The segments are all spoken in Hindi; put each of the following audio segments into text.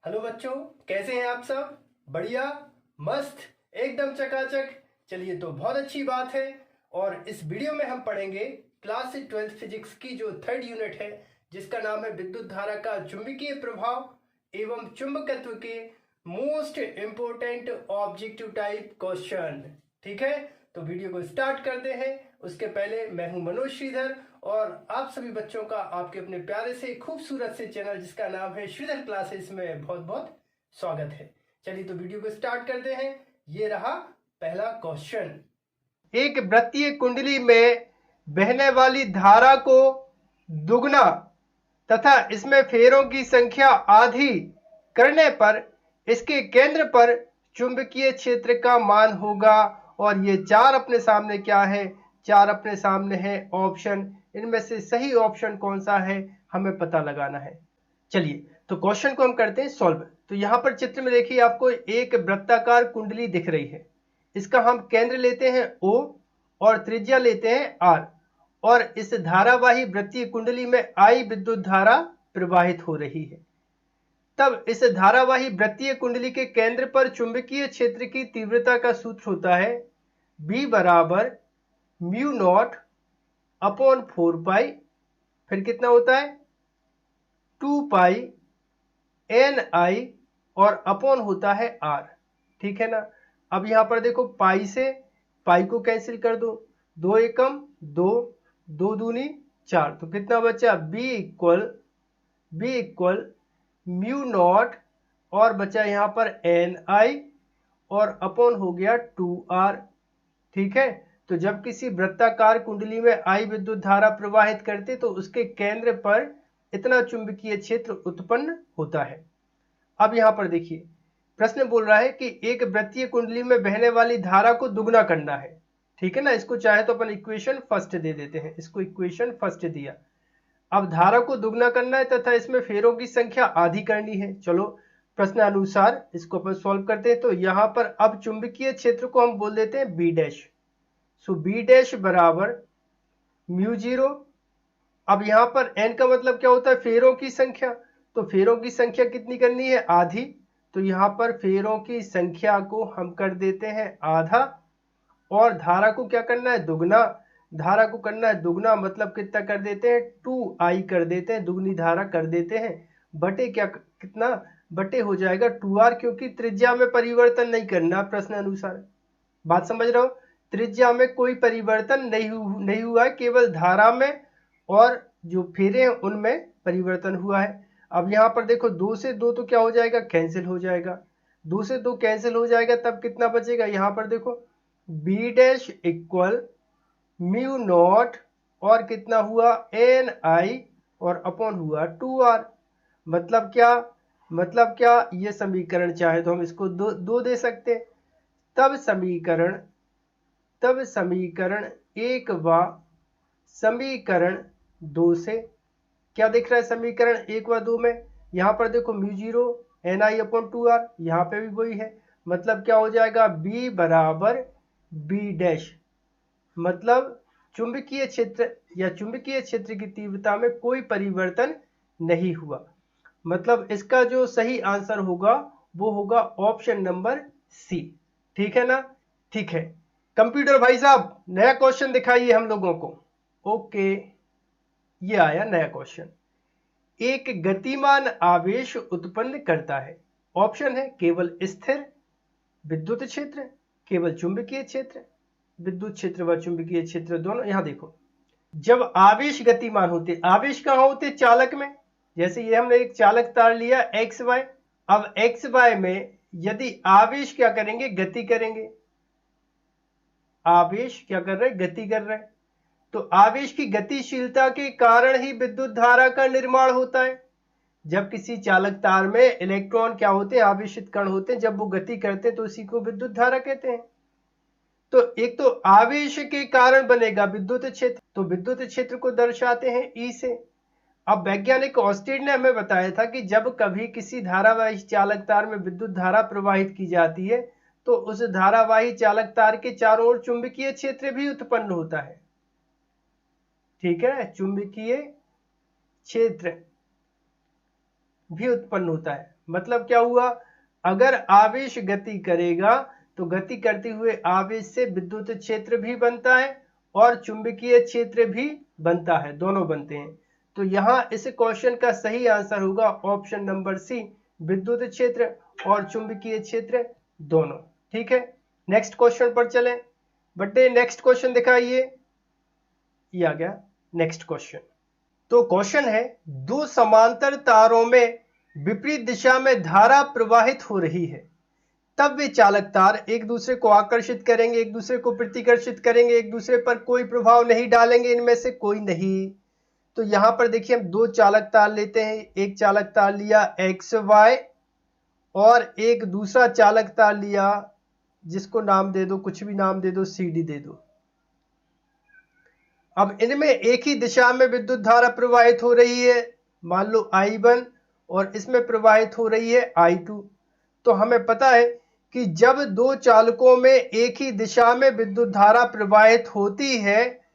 हेलो बच्चों, कैसे हैं आप सब? बढ़िया, मस्त, एकदम चकाचक। चलिए, तो बहुत अच्छी बात है। और इस वीडियो में हम पढ़ेंगे क्लास 12th फिजिक्स की जो 3rd यूनिट है, जिसका नाम है विद्युत धारा का चुंबकीय प्रभाव एवं चुंबकत्व के most important objective type question. ठीक है, तो वीडियो को स्टार्ट करते हैं। उसके पहले मैं हूं मनोज श्रीधर और आप सभी बच्चों का आपके अपने प्यारे से खूबसूरत से चैनल जिसका नाम है श्रीधर क्लासेस में बहुत बहुत स्वागत है। चलिए, तो वीडियो को स्टार्ट करते हैं। ये रहा पहला क्वेश्चन। एक वृत्तीय कुंडली में बहने वाली धारा को दुगना तथा इसमें फेरों की संख्या आधी करने पर इसके केंद्र पर चुंबकीय क्षेत्र का मान होगा। और ये चार अपने सामने क्या है? चार अपने सामने है ऑप्शन। इनमें से सही ऑप्शन कौन सा है हमें पता लगाना है। चलिए, तो क्वेश्चन को हम करते हैं सॉल्व। तो यहाँ पर चित्र में देखिए, आपको एक वृत्ताकार कुंडली दिख रही है। इसका हम केंद्र लेते हैं O और त्रिज्या लेते हैं R। और इस धारावाही वृत्तीय कुंडली में I विद्युत धारा प्रवाहित हो रही है। तब इस धारावाही वृत्तीय कुंडली के केंद्र पर चुंबकीय क्षेत्र की तीव्रता का सूत्र होता है B बराबर म्यू नॉट अपॉन 4 पाई, फिर कितना होता है 2 पाई एन आई और अपॉन होता है R। ठीक है ना। अब यहां पर देखो, पाई से पाई को कैंसिल कर दो, दो एकम दो, दो दूनी चार, तो कितना बचा बी इक्वल म्यू नॉट और बचा यहां पर एन आई और अपॉन हो गया 2R। ठीक है, तो जब किसी वृत्ताकार कुंडली में आई विद्युत धारा प्रवाहित करते तो उसके केंद्र पर इतना चुंबकीय क्षेत्र उत्पन्न होता है। अब यहां पर देखिए, प्रश्न बोल रहा है कि एक वृत्तीय कुंडली में बहने वाली धारा को दुगना करना है। ठीक है ना। इसको चाहे तो अपन इक्वेशन फर्स्ट दे देते हैं। इसको इक्वेशन फर्स्ट दिया। अब धारा को दुगना करना है तथा इसमें फेरों की संख्या आधी करनी है। चलो, प्रश्न अनुसार इसको अपन सॉल्व करते हैं। तो यहां पर अब चुंबकीय क्षेत्र को हम बोल देते हैं बी डैश। सो बी डैश बराबर म्यू जीरो। अब यहां पर एन का मतलब क्या होता है? फेरों की संख्या। तो फेरों की संख्या कितनी करनी है? आधी। तो यहां पर फेरों की संख्या को हम कर देते हैं आधा और धारा को क्या करना है? दुगना। धारा को करना है दुगना, मतलब कितना कर देते हैं? 2I कर देते हैं, दुगनी धारा कर देते हैं। बटे क्या, कितना बटे हो जाएगा 2R, क्योंकि त्रिज्या में परिवर्तन नहीं करना प्रश्न अनुसार। बात समझ रहे हो? त्रिज्या में कोई परिवर्तन नहीं हुआ है, केवल धारा में और जो फेरे हैं उनमें परिवर्तन हुआ है। अब यहाँ पर देखो, दो से दो तो क्या हो जाएगा? कैंसिल हो जाएगा। दो से दो कैंसिल हो जाएगा, तब कितना बचेगा? यहाँ पर देखो, B dash equal mu not और कितना हुआ? एन आई और अपॉन हुआ 2R। मतलब क्या? मतलब क्या? ये समीकरण चाहे तो हम इसको दो दे सकते हैं। तब समीकरण एक व समीकरण दो से क्या दिख रहा है? समीकरण एक व दो में यहां पर देखो म्यू जीरो एन आई अपॉन 2R, यहां पे भी वही है। मतलब क्या हो जाएगा? B बराबर बी डैश, मतलब चुंबकीय क्षेत्र या चुंबकीय क्षेत्र की तीव्रता में कोई परिवर्तन नहीं हुआ। मतलब इसका जो सही आंसर होगा वो होगा ऑप्शन नंबर सी। ठीक है ना। ठीक है, कंप्यूटर भाई साहब नया क्वेश्चन दिखाइए हम लोगों को। ओके, ये आया नया क्वेश्चन। एक गतिमान आवेश उत्पन्न करता है। ऑप्शन है केवल स्थिर विद्युत क्षेत्र, केवल चुंबकीय क्षेत्र, विद्युत क्षेत्र व चुंबकीय क्षेत्र दोनों। यहां देखो, जब आवेश गतिमान होते, आवेश कहां होते? चालक में। जैसे ये हमने एक चालक तार लिया एक्स वाई। अब एक्स वाई में यदि आवेश क्या करेंगे? गति करेंगे। आवेश क्या कर रहे हैं? गति कर रहे हैं। तो आवेश की गतिशीलता के कारण ही विद्युत धारा का निर्माण होता है। जब किसी चालक तार में इलेक्ट्रॉन क्या होते हैं? आवेशित कण होते हैं। जब वो गति करते हैं तो उसी को विद्युत धारा कहते हैं। तो एक तो आवेश के कारण बनेगा विद्युत क्षेत्र, तो विद्युत क्षेत्र को दर्शाते हैं ई से। अब वैज्ञानिक ऑस्टेड ने हमें बताया था कि जब कभी किसी धारावाही चालक तार में विद्युत धारा प्रवाहित की जाती है तो उस धारावाही चालक तार के चारों ओर चुंबकीय क्षेत्र भी उत्पन्न होता है। ठीक है, चुंबकीय क्षेत्र भी उत्पन्न होता है। मतलब क्या हुआ, अगर आवेश गति करेगा तो गति करते हुए आवेश से विद्युत क्षेत्र भी बनता है और चुंबकीय क्षेत्र भी बनता है, दोनों बनते हैं। तो यहाँ इस क्वेश्चन का सही आंसर होगा ऑप्शन नंबर सी, विद्युत क्षेत्र और चुंबकीय क्षेत्र दोनों। ठीक है, नेक्स्ट क्वेश्चन पर चलें। बटे नेक्स्ट क्वेश्चन दिखाइए, ये आ गया नेक्स्ट क्वेश्चन। तो क्वेश्चन है, दो समांतर तारों में विपरीत दिशा में धारा प्रवाहित हो रही है, तब वे चालक तार एक दूसरे को आकर्षित करेंगे, एक दूसरे को प्रतिकर्षित करेंगे, एक दूसरे पर कोई प्रभाव नहीं डालेंगे, इनमें से कोई नहीं। तो यहां पर देखिए हम दो चालक तार लेते हैं, एक चालक तार लिया एक्स वाई और एक दूसरा चालक तार लिया, जिसको नाम दे दो, कुछ भी नाम दे दो, सी डी दे दो। अब इनमें एक ही दिशा में विद्युत धारा प्रवाहित हो रही है, मान लो I1, और इसमें प्रवाहित हो रही है I2। तो हमें पता है कि जब दो चालकों में एक ही दिशा में विद्युत धारा प्रवाहित होती है,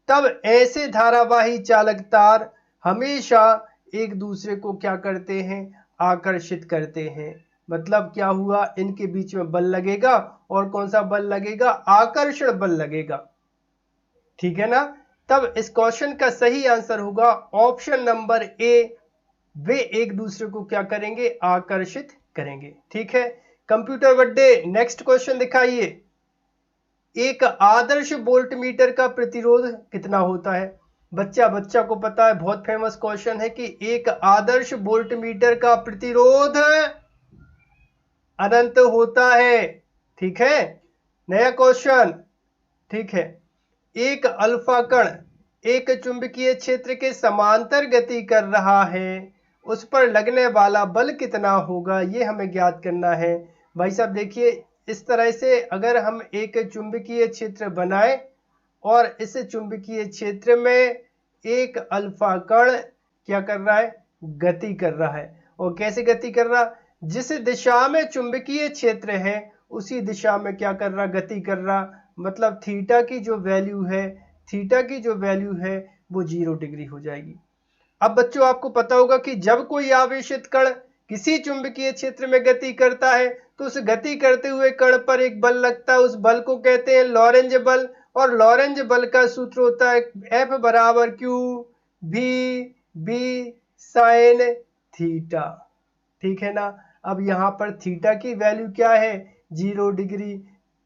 तब ऐसे धारावाही चालक तार हमेशा एक दूसरे को क्या करते हैं, आकर्षित करते हैं। मतलब क्या हुआ, इनके बीच में बल लगेगा, और कौन सा बल लगेगा, आकर्षण बल लगेगा। ठीक है ना, तब इस क्वेश्चन का सही आंसर होगा ऑप्शन नंबर ए, वे एक दूसरे को क्या करेंगे, आकर्षित करेंगे। ठीक है, कंप्यूटर बड्डे नेक्स्ट क्वेश्चन दिखाइए। एक आदर्श वोल्टमीटर का प्रतिरोध कितना होता है? बच्चा को पता है, बहुत फेमस क्वेश्चन है कि एक आदर्श वोल्टमीटर का प्रतिरोध अनंत होता है। ठीक है, नया क्वेश्चन। ठीक है, एक अल्फा कण एक चुंबकीय क्षेत्र के समांतर गति कर रहा है, उस पर लगने वाला बल कितना होगा, ये हमें ज्ञात करना है। भाई साहब देखिए, इस तरह से अगर हम एक चुंबकीय क्षेत्र बनाए और इस चुंबकीय क्षेत्र में एक अल्फा कण क्या कर रहा है, गति कर रहा है। और कैसे गति कर रहा, जिस दिशा में चुंबकीय क्षेत्र है उसी दिशा में क्या कर रहा, गति कर रहा। मतलब थीटा की जो वैल्यू है वो 0 डिग्री हो जाएगी। अब बच्चों आपको पता होगा कि जब कोई आवेशित कण किसी चुंबकीय क्षेत्र में गति करता है तो उस गति करते हुए कण पर एक बल लगता है, उस बल को कहते हैं लॉरेंज बल। और लॉरेंज बल का सूत्र होता है F बराबर क्यू भी बी साइन थीटा। ठीक है ना, अब यहाँ पर थीटा की वैल्यू क्या है, 0 डिग्री,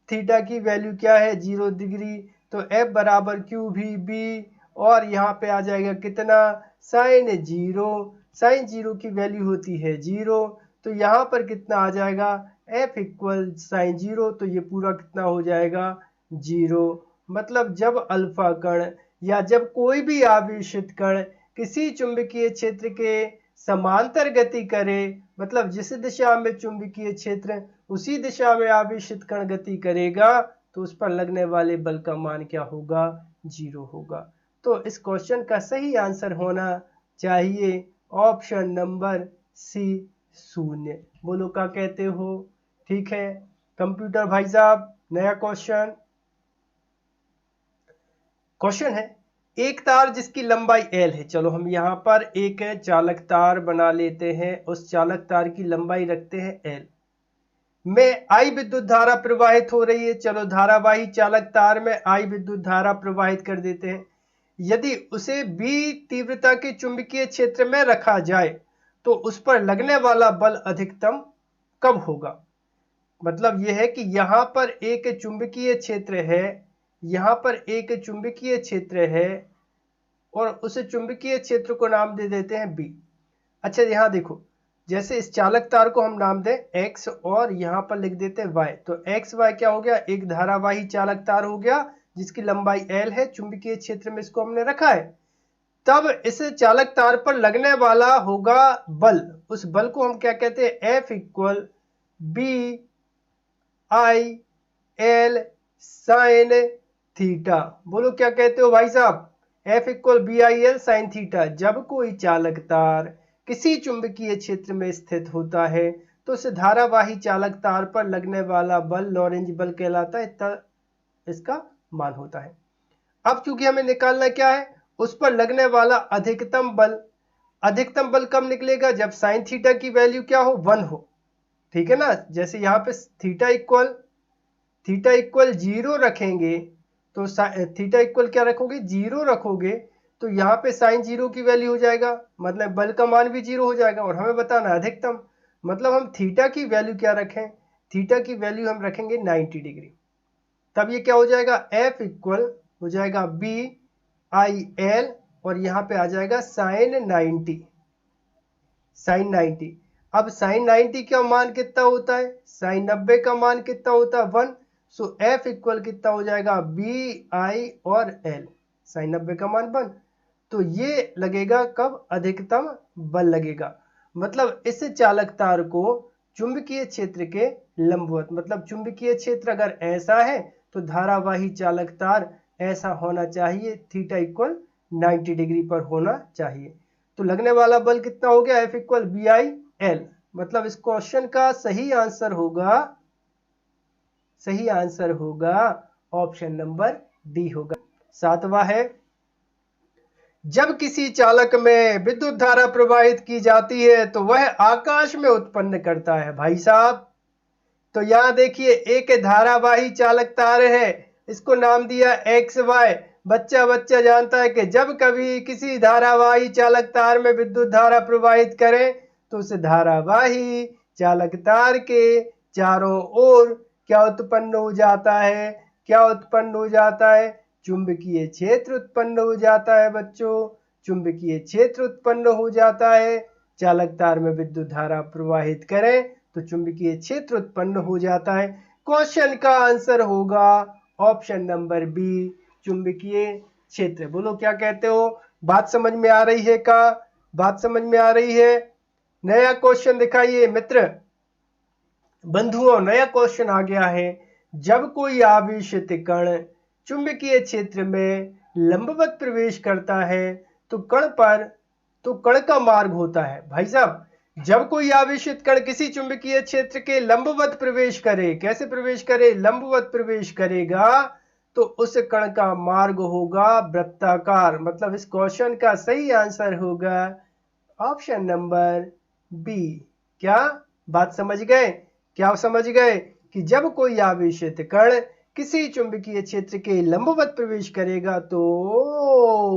थीटा की वैल्यू क्या है, 0 डिग्री। तो F बराबर क्यू भी बी, और यहाँ पे आ जाएगा कितना, साइन 0। साइन 0 की वैल्यू होती है 0, तो यहाँ पर कितना आ जाएगा, F इक्वल साइन 0। तो ये पूरा कितना हो जाएगा, 0। मतलब जब अल्फा कण या जब कोई भी आवेशित कण किसी चुंबकीय क्षेत्र के समांतर गति करे, मतलब जिस दिशा में चुंबकीय क्षेत्र उसी दिशा में आवेशित कण गति करेगा, तो उस पर लगने वाले बल का मान क्या होगा, 0 होगा। तो इस क्वेश्चन का सही आंसर होना चाहिए ऑप्शन नंबर सी, 0। बोलो क्या कहते हो? ठीक है, कंप्यूटर भाई साहब नया क्वेश्चन है, एक तार जिसकी लंबाई L है। चलो हम यहाँ पर एक चालक तार बना लेते हैं, उस चालक तार की लंबाई रखते हैं L में I विद्युत धारा प्रवाहित हो रही है। चलो धारावाही चालक तार में I विद्युत धारा प्रवाहित कर देते हैं। यदि उसे B तीव्रता के चुंबकीय क्षेत्र में रखा जाए तो उस पर लगने वाला बल अधिकतम कब होगा? मतलब यह है कि यहाँ पर एक चुंबकीय क्षेत्र है, यहाँ पर एक चुंबकीय क्षेत्र है, और उस चुंबकीय क्षेत्र को नाम दे देते हैं B। अच्छा यहाँ देखो, जैसे इस चालक तार को हम नाम दें X और यहाँ पर लिख देते हैं Y, तो X Y क्या हो गया, एक धारावाही चालक तार हो गया जिसकी लंबाई L है, चुंबकीय क्षेत्र में इसको हमने रखा है। तब इस चालक तार पर लगने वाला होगा बल, उस बल को हम क्या कहते हैं, F equal B I L sine theta. बोलो क्या कहते हो भाई साहब, F equal B I L sine theta. जब कोई चालक तार किसी चुंबकीय क्षेत्र में स्थित होता है तो उस धारावाही चालक तार पर लगने वाला बल लॉरेंज बल कहलाता है, इतना इसका मान होता है। अब चूंकि हमें निकालना क्या है, उस पर लगने वाला अधिकतम बल, अधिकतम बल कब निकलेगा? जब साइन थीटा की वैल्यू क्या हो? 1 हो। ठीक है ना, जैसे यहाँ पे थीटा इक्वल 0 रखेंगे तो थीटा इक्वल क्या रखोगे? 0 रखोगे तो यहाँ पे साइन 0 की वैल्यू हो जाएगा, मतलब बल का मान भी 0 हो जाएगा। और हमें बताना है अधिकतम, मतलब हम थीटा की वैल्यू क्या रखें? थीटा की वैल्यू हम रखेंगे 90 डिग्री। तब ये क्या हो जाएगा? F इक्वल हो जाएगा BIL और यहाँ पे आ जाएगा साइन 90। अब साइन 90 का मान कितना होता है? साइन 90 का मान कितना होता है? 1। सो F इक्वल कितना हो जाएगा? BI और L, साइन 90 का मान 1। तो ये लगेगा कब? अधिकतम बल लगेगा, मतलब इस चालक तार को चुंबकीय क्षेत्र के लंबवत, मतलब चुंबकीय क्षेत्र अगर ऐसा है तो धारावाही चालक तार ऐसा होना चाहिए, थीटा इक्वल 90 डिग्री पर होना चाहिए। तो लगने वाला बल कितना हो गया? F equal BI L। मतलब इस क्वेश्चन का सही आंसर होगा ऑप्शन नंबर डी होगा। 7वां है, जब किसी चालक में विद्युत धारा प्रवाहित की जाती है तो वह आकाश में उत्पन्न करता है। भाई साहब, तो यहां देखिए एक धारावाही चालक तार है, इसको नाम दिया XY। बच्चा जानता है कि जब कभी किसी धारावाही चालक तार में विद्युत धारा प्रवाहित करें तो उस धारावाही चालक तार के चारों ओर क्या उत्पन्न हो जाता है? चुंबकीय क्षेत्र उत्पन्न हो जाता है बच्चों, चुंबकीय क्षेत्र उत्पन्न हो जाता है। चालक तार में विद्युत धारा प्रवाहित करें तो चुंबकीय क्षेत्र उत्पन्न हो जाता है। क्वेश्चन का आंसर होगा ऑप्शन नंबर बी, चुंबकीय क्षेत्र। बोलो क्या कहते हो? बात समझ में आ रही है का? बात समझ में आ रही है? नया क्वेश्चन दिखाइए मित्र। बंधुओं, नया क्वेश्चन आ गया है। जब कोई आवेशित कण चुंबकीय क्षेत्र में लंबवत प्रवेश करता है तो कण का मार्ग होता है। भाई साहब, जब कोई आवेशित कण किसी चुंबकीय क्षेत्र के लंबवत प्रवेश करे, कैसे प्रवेश करे? लंबवत प्रवेश करेगा तो उस कण का मार्ग होगा वृत्ताकार। मतलब इस क्वेश्चन का सही आंसर होगा ऑप्शन नंबर बी। क्या बात समझ गए? क्या समझ गए कि जब कोई आवेशित कण किसी चुंबकीय क्षेत्र के लंबवत प्रवेश करेगा तो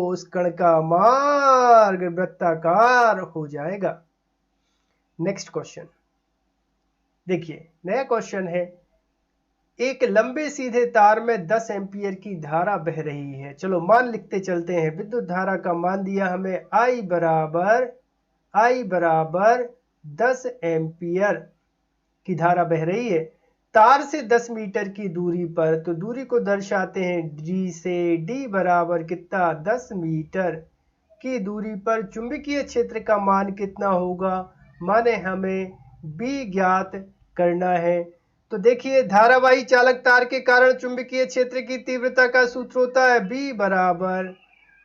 उस कण का मार्ग वृत्ताकार हो जाएगा। नेक्स्ट क्वेश्चन देखिए, नया क्वेश्चन है। एक लंबे सीधे तार में 10 एम्पियर की धारा बह रही है। चलो मान लिखते चलते हैं। विद्युत धारा का मान दिया हमें I बराबर 10 एम्पियर की धारा बह रही है तार से 10 मीटर की दूरी पर। तो दूरी को दर्शाते हैं D से। D बराबर कितना? 10 मीटर की दूरी पर चुंबकीय क्षेत्र का मान कितना होगा? माने हमें B ज्ञात करना है। तो देखिए, धारावाही चालक तार के कारण चुंबकीय क्षेत्र की तीव्रता का सूत्र होता है B बराबर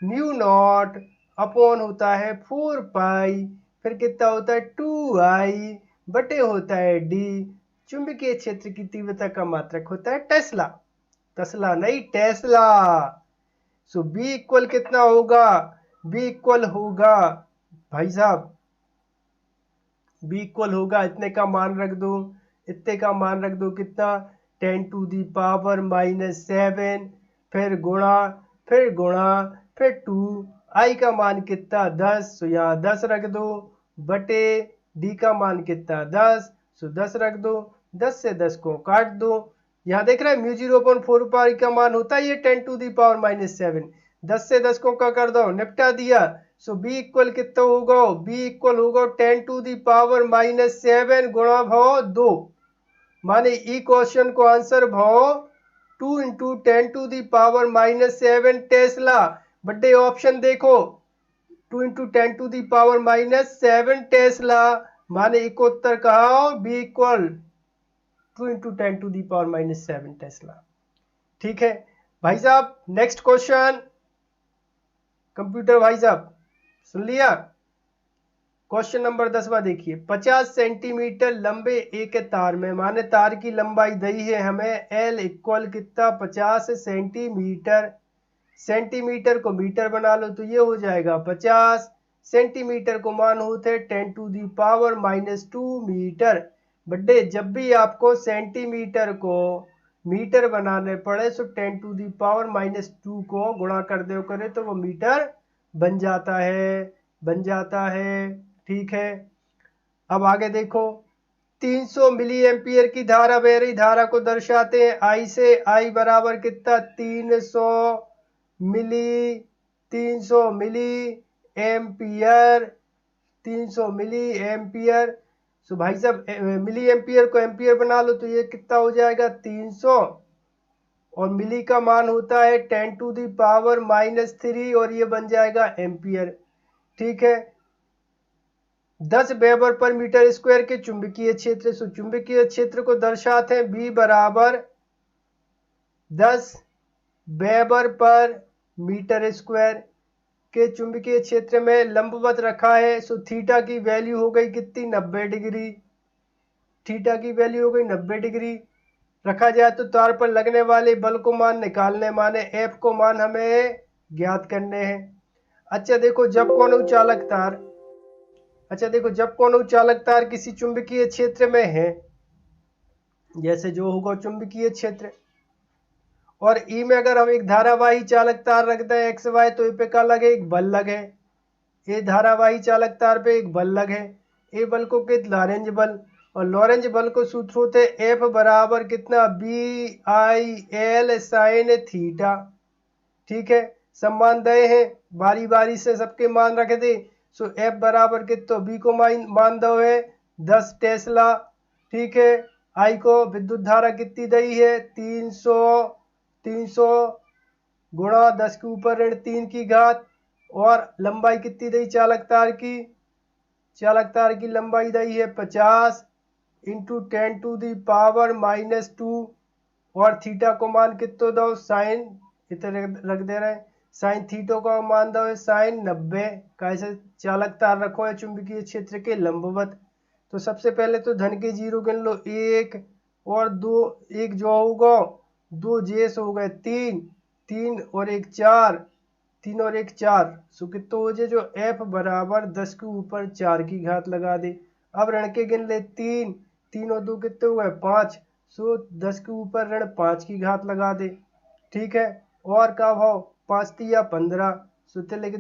म्यू नॉट अपॉन होता है 4 पाई, फिर कितना होता है 2I बटे होता है D। चुंबकीय क्षेत्र की तीव्रता का मात्रक होता है टेस्ला। टेस्ला नहीं, टेस्ला। सो B इक्वल कितना होगा? B इक्वल होगा भाई साहब, B इक्वल होगा इतने का मान रख दो, इतने का मान रख दो कितना? 10 टू दी पावर -7, फिर गुणा फिर 2, I का मान कितना? 10। सो यहाँ 10 रख दो बटे D का मान कितना? 10। सो 10 रख दो, 10 से 10 को काट दो। यहाँ देख रहे हैं म्यू 0/4 पाई का मान होता है ये 10 टू दी पावर -7। 10 से 10 को क्या कर दो? निपटा दिया। सो B इक्वल कितना होगा? B इक्वल होगा 10 टू दी पावर -7 गुणा भाव 2। माने ई क्वेश्चन को आंसर भाव 2 into 10 to the power -7 tesla बटे ऑप्शन देखो 2 into 10 to the power -7 tesla. माने एक उत्तर कहा B equal 2 into 10 to the power -7 tesla. ठीक है भाई साहब, नेक्स्ट क्वेश्चन। कंप्यूटर भाई साहब सुन लिया? क्वेश्चन नंबर 10वां देखिए। 50 सेंटीमीटर लंबे एक तार में, माने तार की लंबाई दी है हमें L इक्वल कितना? 50 सेंटीमीटर। सेंटीमीटर को मीटर बना लो तो ये हो जाएगा 50 सेंटीमीटर को मान होते 10⁻⁻² मीटर। बड्डे जब भी आपको सेंटीमीटर को मीटर बनाने पड़े तो 10⁻⁻² को गुणा कर दो करे तो वो मीटर बन जाता है। ठीक है, अब आगे देखो 300 मिली एम्पियर की धारा बह रही, धारा को दर्शाते हैं आई से। आई बराबर कितना 300 मिली एम्पियर। 300 milli ampere. तो भाई साहब मिली एम्पियर को एम्पियर बना लो तो ये कितना हो जाएगा 300, और मिली का मान होता है 10⁻³ और ये बन जाएगा एम्पियर। ठीक है, 10 वेबर पर मीटर स्क्वायर के चुंबकीय क्षेत्र से चुंबकीय क्षेत्र को दर्शाते हैं बी बराबर 10 वेबर पर मीटर स्क्वायर के चुंबकीय क्षेत्र में लंबवत रखा है। सो थीटा की वैल्यू हो गई कितनी 90 डिग्री। थीटा की वैल्यू हो गई 90 डिग्री। रखा जाए तो तार पर लगने वाले बल को मान निकालने, माने एफ को मान हमें ज्ञात करने हैं। अच्छा देखो जब कोनो चालक तार किसी चुंबकीय क्षेत्र में है, जैसे जो होगा चुंबकीय क्षेत्र, और ई में अगर हम एक धारावाही चालक तार रखते हैं एक्स वाई तो पे क्या लगे एक बल लगे। ये धारावाही चालक तार पे एक बल लगे। ए बल को कहते लॉरेंज बल, और लॉरेंज बल को सूत्र होते एफ बराबर कितना BI/L साइन थीटा। ठीक है, सब मान दे हैं, बारी बारी से सबके मान रखे थे। सो एफ बराबर कितना बी को मान दो है 10 टेस्ला। ठीक है, आई को विद्युत धारा कितनी दी है 300 गुणा 10 के ऊपर ऋण 3 की घात, और लंबाई कितनी दी चालक तार की लंबाई दी है 50 इंटू 10⁻⁻², और थीटा को मान कितना दो साइन इतने रख दे रहे हैं, साइन थीटा का मान दो है साइन 90। कैसे चालक तार रखो है चुंबकीय क्षेत्र के लंबवत। तो सबसे पहले तो धन के जीरो गिन लो, 1 और 2, एक जो होगा 2 जेस हो गए 3 और 1 4, 3 और 1 4। सो कितना हो जाए जो एफ बराबर 10 के ऊपर 4 की घात लगा दे। अब ऋण के गिन ले 3 और 2 कितने हुए 5। सो 10 के ऊपर ऋण 5 की घात लगा दे। ठीक है, और का भाव 5 तिया 15। सो इतने लिख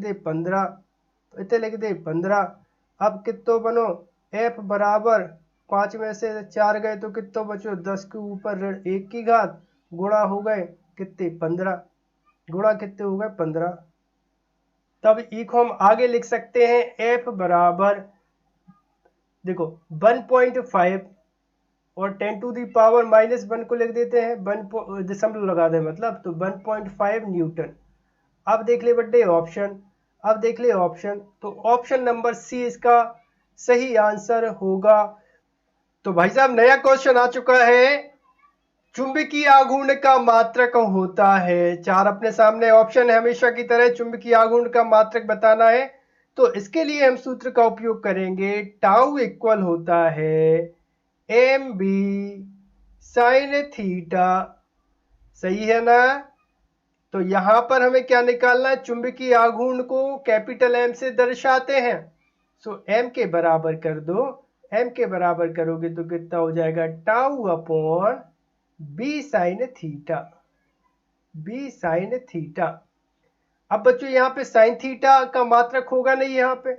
दे 15। अब कितो बनो एफ बराबर 5 में से 4 गए तो कितो बचो 10 के ऊपर ऋण 1 की घात गुणा हो गए कितने 15, गुणा कितने हो गए 15। तब ई को हम आगे लिख सकते हैं एफ बराबर देखो 1.5 और 10⁻⁻1 को लिख देते हैं 1 दशमलव लगा दें मतलब, तो 1.5 न्यूटन। अब देख ले बड्डे ऑप्शन, तो ऑप्शन नंबर सी इसका सही आंसर होगा। तो भाई साहब नया क्वेश्चन आ चुका है, चुंबकीय आघूर्ण का मात्रक होता है। 4 अपने सामने ऑप्शन है, हमेशा की तरह चुंबकीय आघूर्ण का मात्रक बताना है। तो इसके लिए हम सूत्र का उपयोग करेंगे, टाउ इक्वल होता है MB साइन थीटा। सही है ना। तो यहां पर हमें क्या निकालना है, चुंबकीय आघूर्ण को कैपिटल M से दर्शाते हैं। सो M के बराबर कर दो, M के बराबर करोगे तो कितना हो जाएगा tau upon B sine theta. अब बच्चों यहाँ पे साइन थीटा का मात्रक होगा नहीं यहाँ पे,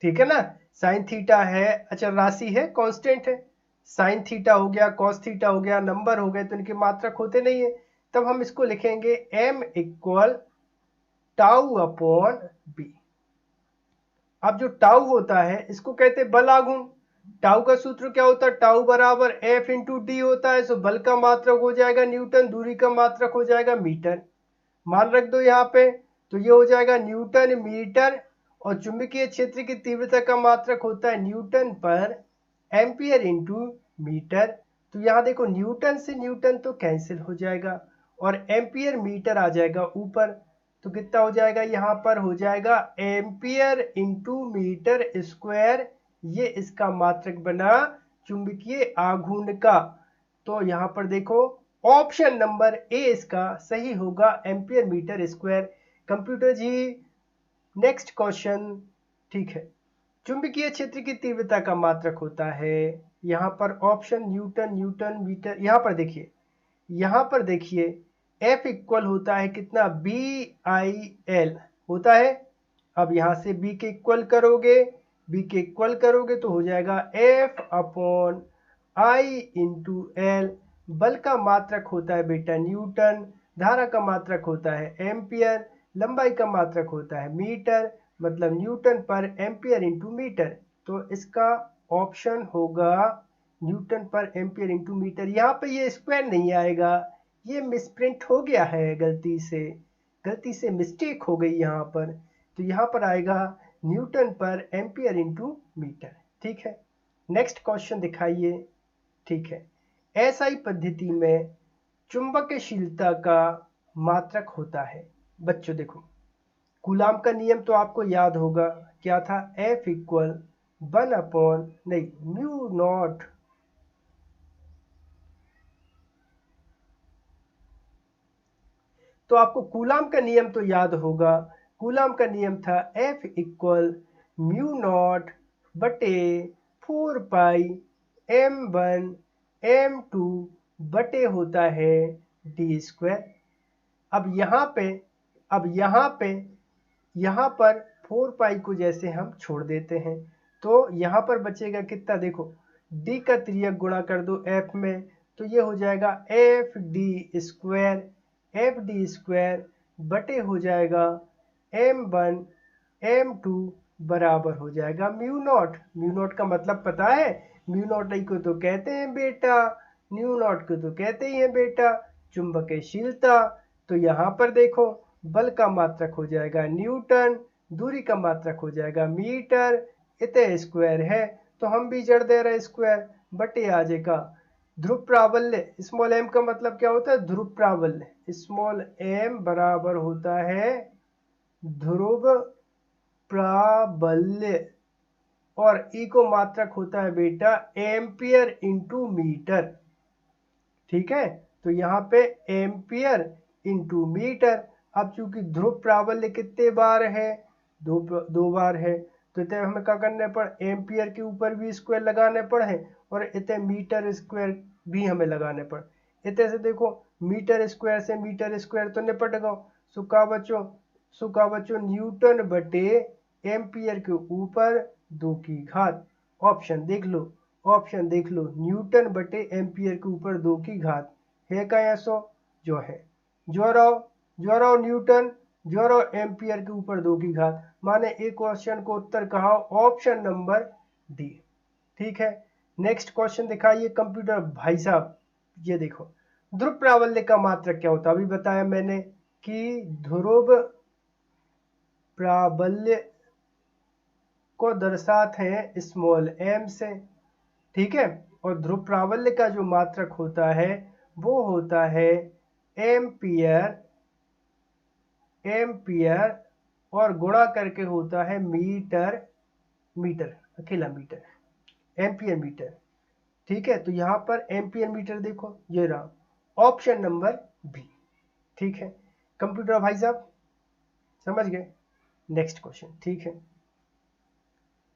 ठीक है ना। साइन थीटा है अचल राशि है, कांस्टेंट है। साइन थीटा हो गया, कॉस थीटा हो गया, नंबर हो गए, तो इनके मात्रक होते नहीं है। तब हम इसको लिखेंगे M equal tau upon B। अब जो टाउ होता है इसको कहते हैं बल आघूर्ण। टाउ का सूत्र क्या होता है, टाउ बराबर F इंटू डी होता है। सो बल का मात्रक हो जाएगा न्यूटन, दूरी का मात्रक हो जाएगा मीटर। मान रख दो यहाँ पे, तो ये हो जाएगा न्यूटन मीटर, और चुंबकीय क्षेत्र की तीव्रता का मात्रक होता है न्यूटन पर एम्पियर इंटू मीटर। तो यहाँ देखो न्यूटन से न्यूटन तो कैंसिल हो जाएगा, और एम्पियर मीटर आ जाएगा ऊपर। तो कितना हो जाएगा, यहाँ पर हो जाएगा एम्पियर इंटू मीटर स्क्वायर। ये इसका मात्रक बना चुंबकीय आघूर्ण का। तो यहाँ पर देखो ऑप्शन नंबर ए इसका सही होगा, एम्पियर मीटर स्क्वायर। कंप्यूटर जी नेक्स्ट क्वेश्चन ठीक है। चुंबकीय क्षेत्र की तीव्रता का मात्रक होता है, यहाँ पर ऑप्शन न्यूटन, न्यूटन मीटर। यहाँ पर देखिए F इक्वल होता है कितना, BIL होता है। अब यहाँ से B के इक्वल करोगे तो हो जाएगा F upon I into L। बल का मात्रक होता है बेटा न्यूटन, धारा का मात्रक होता है एम्पियर, लंबाई का मात्रक होता है मीटर, मतलब न्यूटन पर एम्पियर इंटू मीटर। तो इसका ऑप्शन होगा न्यूटन पर एम्पियर इंटू मीटर। यहाँ पे ये स्क्वायर नहीं आएगा, ये मिसप्रिंट हो गया है, गलती से मिस्टेक हो गई यहाँ पर। तो यहाँ पर आएगा न्यूटन पर एम्पियर इंटू मीटर। ठीक है, नेक्स्ट क्वेश्चन दिखाइए। ठीक है, एसआई पद्धति में चुंबकशीलता का मात्रक होता है। बच्चों देखो, कूलाम का नियम तो आपको याद होगा, क्या था, F इक्वल 1 अपॉन नहीं म्यू नॉट तो आपको कूलाम का नियम तो याद होगा। कूलाम का नियम था F इक्वल म्यू नॉट बटे 4 पाई M1 M2 बटे होता है D स्क्वायर। अब यहाँ पर 4 पाई को जैसे हम छोड़ देते हैं तो यहाँ पर बचेगा कितना, देखो D का त्रियक गुणा कर दो F में, तो ये हो जाएगा एफ डी स्क्वायर बटे हो जाएगा M1 M2 बराबर हो जाएगा म्यू नॉट। म्यू नॉट का मतलब पता है, म्यू नॉट को तो कहते हैं बेटा, म्यू नॉट को तो कहते ही हैं बेटा चुंबकशीलता। तो यहाँ पर देखो बल का मात्रक हो जाएगा न्यूटन, दूरी का मात्रक हो जाएगा मीटर, इतने स्क्वायर है तो हम भी जड़ दे रहे स्क्वायर बटे आ जाएगा ध्रुव प्राबल्य। स्मॉल एम का मतलब क्या होता है, ध्रुव प्राबल्य। स्मॉल एम बराबर होता है ध्रुव प्राबल्य और ई को मात्रक होता है बेटा एम्पियर इंटू मीटर। ठीक है, तो यहाँ पे एम्पियर इंटू मीटर। अब चूंकि ध्रुव प्राबल्य कितने बार है, दो बार है, तो इतने हमें क्या करने पड़े, एम्पियर के ऊपर भी स्क्वायर लगाने पड़े और इतने मीटर स्क्वायर भी हमें लगाने पड़े। इतने से देखो मीटर स्क्वायर तो निपट गो। सुका बच्चों न्यूटन बटे एम्पियर के ऊपर 2 की घात। ऑप्शन देख लो न्यूटन बटे एम्पियर के ऊपर 2 की घात है का ऐसो जो है, जो रहो न्यूटन, जो रहो एम्पियर के ऊपर 2 की घात, माने एक क्वेश्चन को उत्तर कहा ऑप्शन नंबर डी। ठीक है, नेक्स्ट क्वेश्चन दिखाइए कंप्यूटर भाई साहब। ये देखो ध्रुव प्राबल्य का मात्रक क्या होता है, अभी बताया मैंने कि ध्रुव प्राबल्य को दर्शाते हैं स्मॉल एम से। ठीक है, और ध्रुव प्राबल्य का जो मात्रक होता है वो होता है एम्पियर और गुणा करके होता है मीटर, अकेला मीटर, एम्पियर मीटर। ठीक है, तो यहाँ पर एम्पियर मीटर देखो ये रहा ऑप्शन नंबर बी। ठीक है कंप्यूटर भाई साहब, समझ गए। Next question. ठीक है,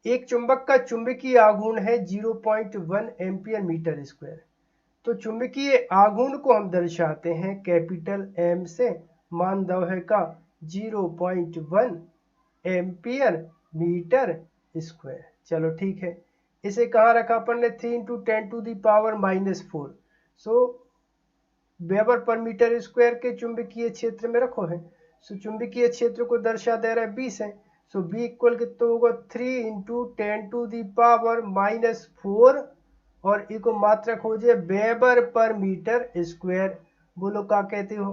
एक चुंबक का चुंबकीय आघूर्ण है 0.1 एम्पियर मीटर स्क्वायर। तो चुंबकीय आघूर्ण को हम दर्शाते हैं कैपिटल एम से, मान दो है का 0.1 एम्पियर मीटर स्क्वायर। चलो ठीक है, इसे कहाँ रखा अपन ने, 3 × 10⁻⁻⁴ सो वेबर पर मीटर स्क्वायर के चुंबकीय क्षेत्र में रखो है। सो चुंबकीय क्षेत्र को दर्शा दे रहा है 20 है, सो बी इक्वल कितना होगा 3 × 10⁻⁴ और ई को मात्रक हो जाए वेबर पर मीटर स्क्वायर। बोलो क्या कहते हो,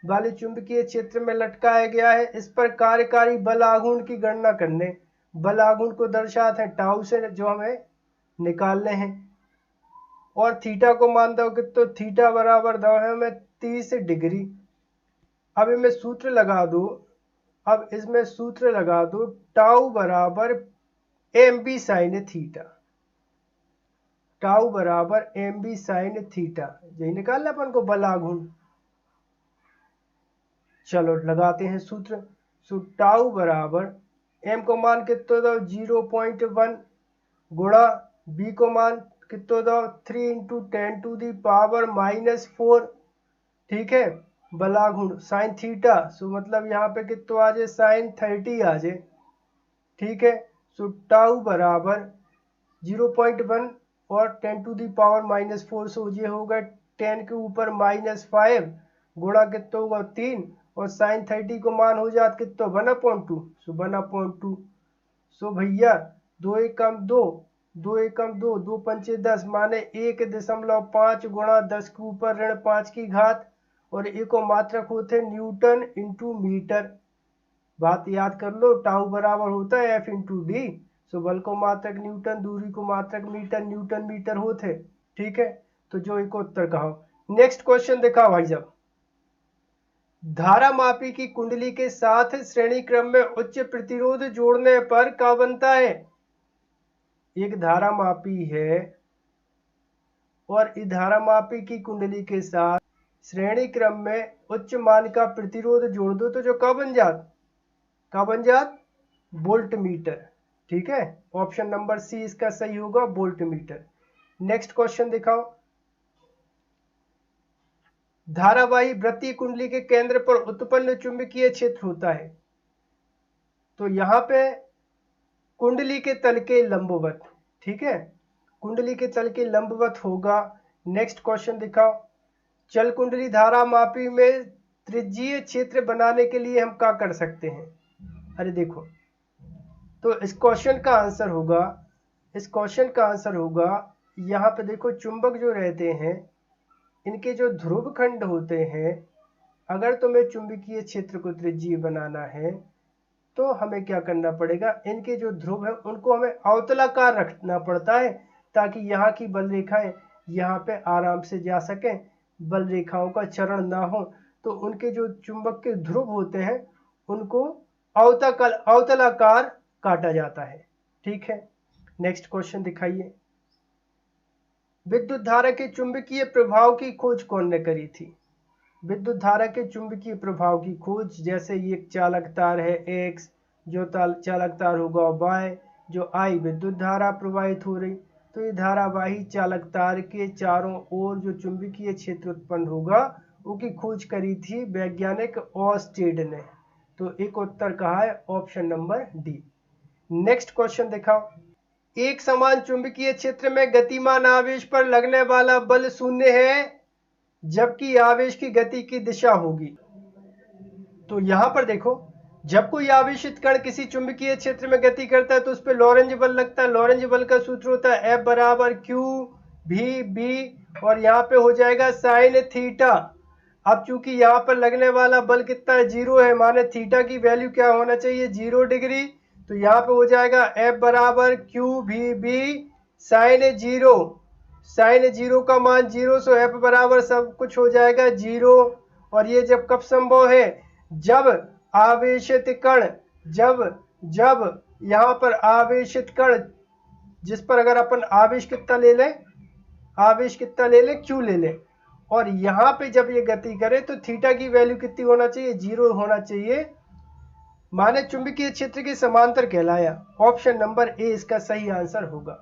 वाले चुंबकीय क्षेत्र में लटकाया गया है, इस पर कार्यकारी बल आघूर्ण की गणना करने, बल आघूर्ण को दर्शाते हैं टाउ से जो हमें निकालने हैं, और थीटा को मान दो कि तो थीटा बराबर दो है हमें 30 डिग्री। अब इसमें सूत्र लगा दो टाउ बराबर M B sine theta, tau बराबर एम बी साइन थीटा, यही निकालना अपन को बल आघूर्ण। चलो लगाते हैं सूत्र। सो टाउ बराबर m को मान कितना दो 0.1 गुणा b को मान कितना दो 3 × 10⁻⁻⁴, ठीक है, बला गुण साइन थीटा, सो मतलब यहाँ पे कितना आ जाए साइन 30 आ जाए, ठीक है। सो टाउ बराबर 0.1 और 10⁻⁻⁴, सो ये होगा 10 के ऊपर -5 गुणा कितना होगा 3 और साइन 30 को मान हो जात कितना 1/2, सो 1/2। सो भैया 2 एकम 2, 2 एकम 2, 2 पंचे 10 माने 1.5 गुणा 10 के ऊपर ऋण 5 की घात, और एक को मात्रक होते न्यूटन इंटू मीटर। बात याद कर लो, टाउ बराबर होता है F इंटू डी, सो बल को मात्रक न्यूटन, दूरी को मात्रक मीटर, न्यूटन मीटर होते, ठीक है। तो जो एक उत्तर कहा। नेक्स्ट क्वेश्चन दिखाओ भाई साहब। धारा मापी की कुंडली के साथ श्रेणी क्रम में उच्च प्रतिरोध जोड़ने पर क्या बनता है? एक धारा मापी है और इस धारा मापी की कुंडली के साथ श्रेणी क्रम में उच्च मान का प्रतिरोध जोड़ दो तो जो क्या बन जात वोल्ट मीटर, ठीक है। ऑप्शन नंबर सी इसका सही होगा, वोल्ट मीटर। नेक्स्ट क्वेश्चन दिखाओ। धारावाही वृत्तीय कुंडली के केंद्र पर उत्पन्न चुंबकीय क्षेत्र होता है, तो यहां पे कुंडली के तल के लंबवत, ठीक है, कुंडली के तल के लंबवत होगा। नेक्स्ट क्वेश्चन दिखाओ। चल कुंडली धारा मापी में त्रिज्यीय क्षेत्र बनाने के लिए हम क्या कर सकते हैं? अरे देखो, तो इस क्वेश्चन का आंसर होगा यहाँ पे देखो, चुंबक जो रहते हैं इनके जो ध्रुव खंड होते हैं, अगर तुम्हें चुंबकीय क्षेत्र को त्रिज्यीय बनाना है तो हमें क्या करना पड़ेगा, इनके जो ध्रुव है उनको हमें अवतलाकार रखना पड़ता है ताकि यहाँ की बल रेखाएं यहाँ पे आराम से जा सकें, बल रेखाओं का चरण ना हो। तो उनके जो चुंबक के ध्रुव होते हैं उनको अवतलाकार काटा जाता है, ठीक है। नेक्स्ट क्वेश्चन दिखाइए। विद्युत धारा के चुंबकीय प्रभाव की खोज कौन ने करी थी? विद्युत धारा के चुंबकीय प्रभाव की खोज, जैसे ये एक चालक तार है X, जो चालक तार होगा Y, जो I विद्युत धारा प्रवाहित हो रही, तो ये धारावाही चालक तार के चारों ओर जो चुंबकीय क्षेत्र उत्पन्न होगा उसकी खोज करी थी वैज्ञानिक ऑस्टेड ने। तो एक उत्तर कहा है option number D. Next question दिखाओ। एक समान चुंबकीय क्षेत्र में गतिमान आवेश पर लगने वाला बल शून्य है जबकि आवेश की गति की दिशा होगी। तो यहां पर देखो, जब कोई आवेशित कण किसी चुंबकीय क्षेत्र में गति करता है तो उस पर लॉरेंज बल लगता है। लॉरेंज बल का सूत्र होता है F बराबर Q भी B और यहाँ पे हो जाएगा साइन थीटा। अब चूंकि यहाँ पर लगने वाला बल कितना है 0 है, माने थीटा की वैल्यू क्या होना चाहिए 0 डिग्री, तो यहाँ पे हो जाएगा F बराबर Q भी B साइन 0, साइन 0 का मान 0, सो F बराबर सब कुछ हो जाएगा 0। और ये जब कब संभव है, जब आवेशित कण, जब यहाँ पर आवेशित कण जिस पर अगर अपन आवेश कितना ले लें Q ले लें, और यहाँ पे जब ये गति करे तो थीटा की वैल्यू कितनी होना चाहिए 0 होना चाहिए, माने चुंबकीय क्षेत्र के समांतर कहलाया। ऑप्शन नंबर ए इसका सही आंसर होगा।